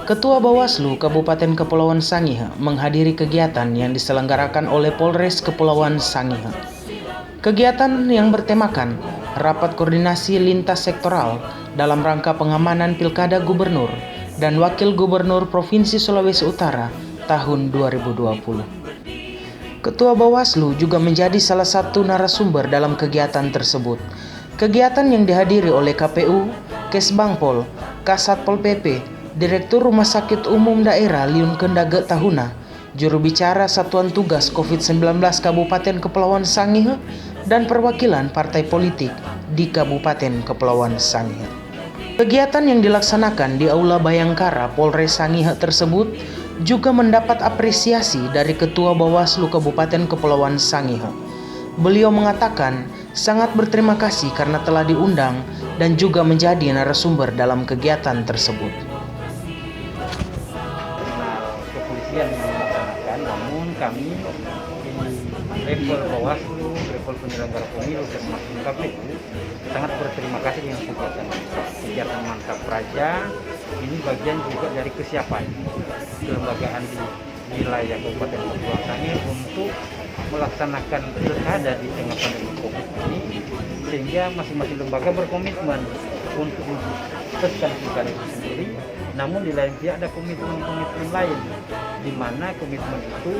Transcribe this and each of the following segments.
Ketua Bawaslu Kabupaten Kepulauan Sangihe menghadiri kegiatan yang diselenggarakan oleh Polres Kepulauan Sangihe. Kegiatan yang bertemakan Rapat Koordinasi Lintas Sektoral dalam rangka pengamanan Pilkada Gubernur dan Wakil Gubernur Provinsi Sulawesi Utara tahun 2020. Ketua Bawaslu juga menjadi salah satu narasumber dalam kegiatan tersebut. Kegiatan yang dihadiri oleh KPU, Kesbangpol, Kasat Pol PP, Direktur Rumah Sakit Umum Daerah Liun Kendage Tahuna, juru bicara Satuan Tugas COVID-19 Kabupaten Kepulauan Sangihe, dan perwakilan partai politik di Kabupaten Kepulauan Sangihe. Kegiatan yang dilaksanakan di Aula Bayangkara Polres Sangihe tersebut juga mendapat apresiasi dari Ketua Bawaslu Kabupaten Kepulauan Sangihe. Beliau mengatakan sangat berterima kasih karena telah diundang dan juga menjadi narasumber dalam kegiatan tersebut. Kepolisian yang melaksanakan, namun kami di level Bawaslu, level penyelenggara pemilu termasuk KPU sangat berterima kasih dengan kegiatan Mantap Praja. Ini bagian juga dari kesiapan kelembagaan di wilayah Kabupaten Kepulauan Sangihe untuk melaksanakan pilkada di tengah pandemi COVID ini, sehingga masing-masing lembaga berkomitmen untuk mensukseskan pilkada itu sendiri. Namun di lain pihak ada komitmen lain, di mana komitmen itu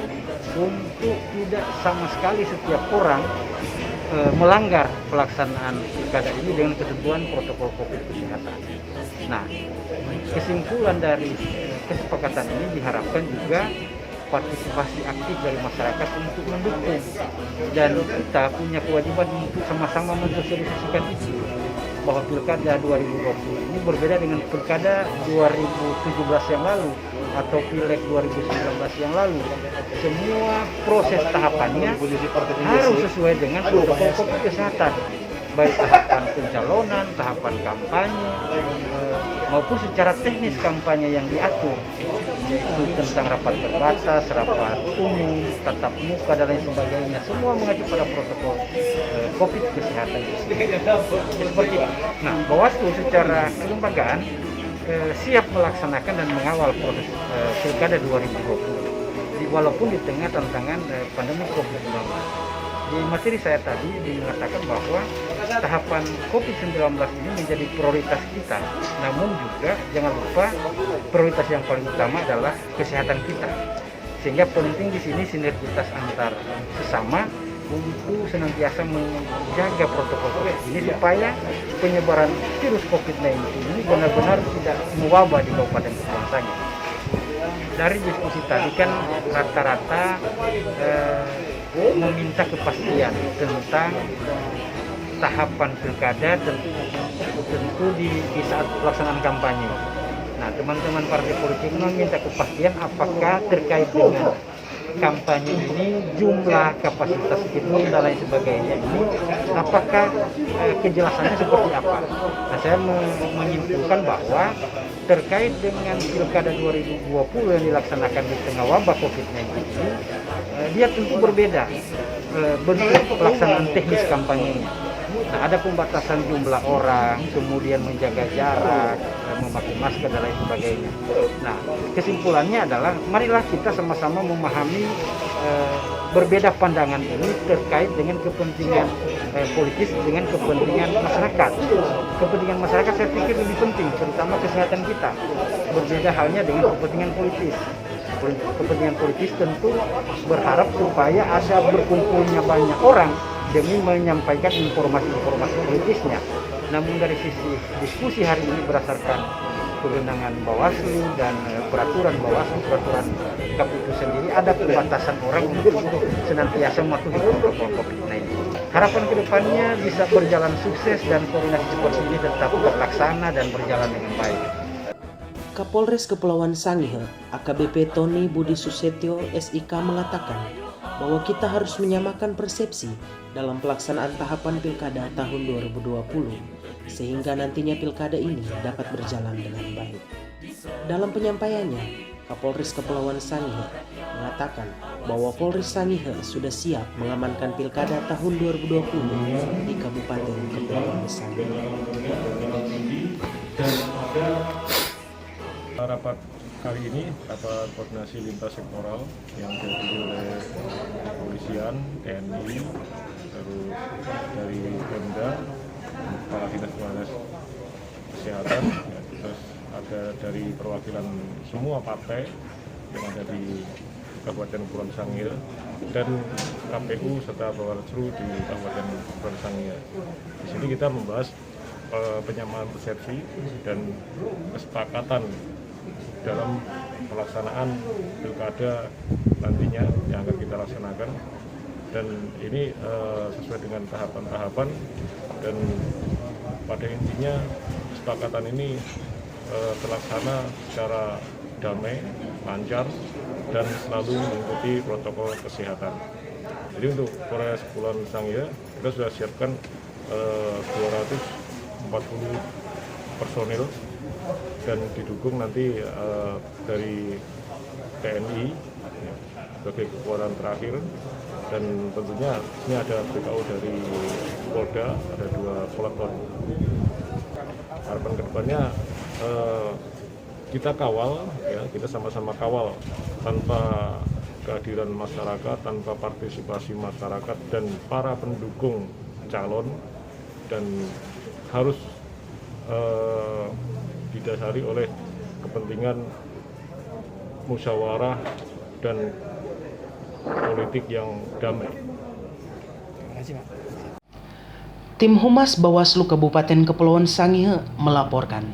untuk tidak sama sekali setiap orang melanggar pelaksanaan pilkada ini dengan ketentuan protokol COVID kesehatan. Nah, kesimpulan dari kesepakatan ini diharapkan juga partisipasi aktif dari masyarakat untuk mendukung, dan kita punya kewajiban untuk sama-sama mensosialisasikan itu, bahwa pilkada 2020 ini berbeda dengan pilkada 2017 yang lalu atau pileg 2019 yang lalu. Semua proses tahapannya harus sesuai dengan protokol COVID kesehatan, baik tahapan pencalonan, tahapan kampanye, maupun secara teknis kampanye yang diatur, yaitu tentang rapat terbatas, rapat umum, tatap muka, dan lain sebagainya. Semua mengacu pada protokol COVID kesehatan. Seperti itu. Nah, Bawaslu secara kelembagaan siap melaksanakan dan mengawal proses pilkada 2020, walaupun di tengah tantangan pandemi COVID-19. Di materi saya tadi mengatakan bahwa tahapan COVID-19 ini menjadi prioritas kita, namun juga jangan lupa prioritas yang paling utama adalah kesehatan kita. Sehingga penting di sini sinergitas antar sesama untuk senantiasa menjaga protokol COVID ini supaya penyebaran virus COVID-19 ini benar-benar tidak mewabah di Kabupaten Kepulauan Sangihe. Dari diskusi tadi kan rata-rata meminta kepastian tentang tahapan pilkada tentu di saat pelaksanaan kampanye. Nah, teman-teman partai politik meminta kepastian apakah terkait dengan kampanye ini, jumlah kapasitas gedung dan lain sebagainya ini, apakah kejelasannya seperti apa. Nah, saya menyimpulkan bahwa terkait dengan pilkada 2020 yang dilaksanakan di tengah wabah COVID-19 ini, dia tentu berbeda bentuk pelaksanaan teknis kampanyenya. Nah, ada pembatasan jumlah orang, kemudian menjaga jarak, memakai masker dan lain sebagainya. Nah, kesimpulannya adalah marilah kita sama-sama memahami berbeda pandangan ini terkait dengan kepentingan politis dengan kepentingan masyarakat. Kepentingan masyarakat saya pikir lebih penting, terutama kesehatan kita. Berbeda halnya dengan kepentingan politis. Kepentingan politis tentu berharap supaya ada berkumpulnya banyak orang demi menyampaikan informasi-informasi politisnya. Namun dari sisi diskusi hari ini berdasarkan kewenangan Bawaslu dan peraturan Bawaslu, peraturan KPU sendiri, ada pembatasan orang untuk senantiasa mematuhi protokol COVID-19. Harapan kedepannya bisa berjalan sukses dan koordinasi seperti ini tetap terlaksana dan berjalan dengan baik. Kapolres Kepulauan Sangihe, AKBP Tony Budi Susetyo, SIK mengatakan bahwa kita harus menyamakan persepsi dalam pelaksanaan tahapan pilkada tahun 2020 sehingga nantinya pilkada ini dapat berjalan dengan baik. Dalam penyampaiannya, Kapolres Kepulauan Sangihe mengatakan bahwa Polres Sangihe sudah siap mengamankan pilkada tahun 2020 di Kabupaten Kepulauan Sangihe. Rapat kali ini rapat koordinasi lintas sektoral yang dihadiri oleh kepolisian, TNI, terus dari Pemda, Kepala Dinas Kesehatan, ya, terus ada dari perwakilan semua partai yang ada di Kabupaten Kepulauan Sangihe dan KPU serta Bawaslu di Kabupaten Kepulauan Sangihe. Di sini kita membahas penyamaan persepsi dan kesepakatan dalam pelaksanaan pilkada nantinya yang akan kita laksanakan, dan ini sesuai dengan tahapan-tahapan, dan pada intinya kesepakatan ini terlaksana secara damai, lancar, dan selalu mengikuti protokol kesehatan. Jadi untuk Polres Kepulauan Sangihe kita sudah siapkan 240 personil dan didukung nanti dari TNI ya, sebagai kekuatan terakhir, dan tentunya ini ada BKU dari Polda, ada 2 peleton. Harapan kedepannya kita kawal, ya, kita sama-sama kawal tanpa kehadiran masyarakat, tanpa partisipasi masyarakat dan para pendukung calon, dan harus didasari oleh kepentingan musyawarah dan politik yang damai. Tim Humas Bawaslu Kabupaten Kepulauan Sangihe melaporkan.